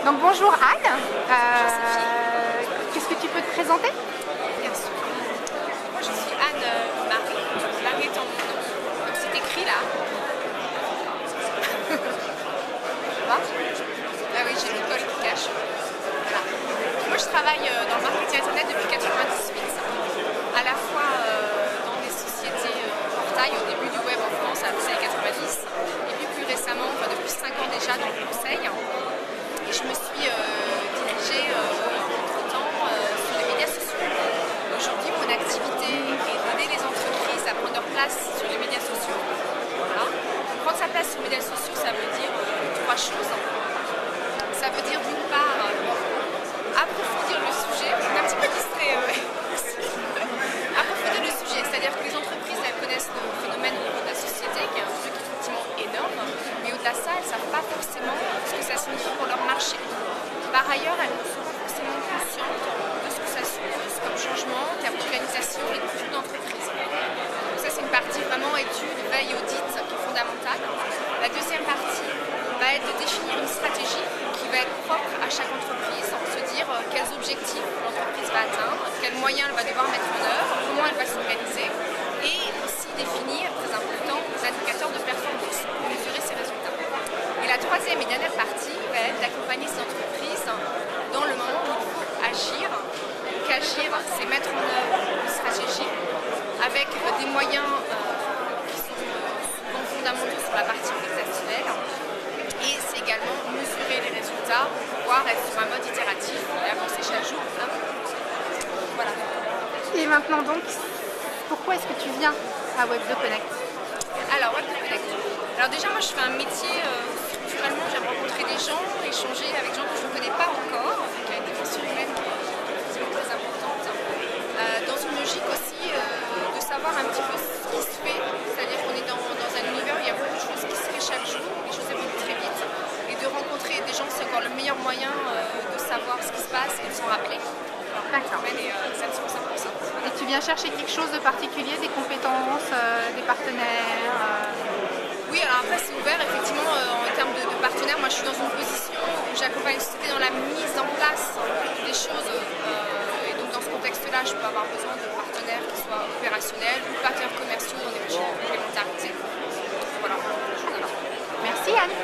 Donc bonjour Anne, Sophie. qu'est-ce que tu peux te présenter? Bien sûr. Moi je suis Anne Marie. Marie est en mon nom, comme c'est écrit là. Ça va? Ah oui, j'ai l'école qui cache. Voilà. Moi je travaille dans le marketing internet depuis 98, à la fois dans des sociétés portail au début du web en France, à les 90, et puis plus récemment, depuis 5 ans déjà, dans le conseil. Et je me suis dirigée entre-temps sur les médias sociaux. Aujourd'hui, mon activité est d'aider les entreprises à prendre leur place sur les médias sociaux. Voilà. Prendre sa place sur les médias sociaux, ça veut dire trois choses. Ça veut dire d'une part approfondir le sujet. On est un petit peu distrait. Approfondir le sujet, c'est-à-dire que les entreprises elles connaissent le phénomène au niveau de la société, qui est un truc effectivement énorme, mais au-delà de ça, elles ne savent pas forcément ce que ça signifie pour leur marché. Par ailleurs, elles ne sont pas forcément conscientes de ce que ça suppose comme changement en termes d'organisation et de culture d'entreprise. Donc ça, c'est une partie vraiment étude, veille, audit qui est fondamentale. La deuxième partie va être de définir une stratégie qui va être propre à chaque entreprise, se dire quels objectifs l'entreprise va atteindre, quels moyens elle va devoir mettre en œuvre, comment elle va s'organiser, et aussi définir, très important, les indicateurs de performance pour mesurer ses résultats. Et la troisième et dernière partie va être d'accompagner ces entreprises dans le moment où il faut agir. Qu'agir, c'est mettre en œuvre une stratégie avec des moyens qui sont souvent fondamentaux sur la partie organisationnelle. Et c'est également mesurer les résultats, pouvoir être sur un mode itératif et avancer chaque jour. Voilà. Et maintenant donc, pourquoi est-ce que tu viens à Web2 Connect? Alors, Web2 Connect. Alors déjà, moi je fais un métier structurellement, j'aime rencontrer des gens, échanger avec des gens que je ne connais pas encore, donc il y a une dimension humaine qui est très importante. Dans une logique aussi de savoir un petit peu ce qui se fait, c'est-à-dire qu'on est dans un univers où il y a beaucoup de choses qui se fait chaque jour, les choses évoluent très vite, et de rencontrer des gens, c'est encore le meilleur moyen de savoir ce qui se passe et de s'en rappeler. D'accord. Ça me semble 100%. Et tu viens chercher quelque chose de particulier, des compétences, des partenaires Oui, alors après c'est ouvert, effectivement, en termes de partenaires, moi je suis dans une position où j'accompagne une société dans la mise en place des choses, et donc dans ce contexte-là, je peux avoir besoin de partenaires qui soient opérationnels ou partenaires commerciaux dans des logiques de complémentarité. Voilà. Merci Anne.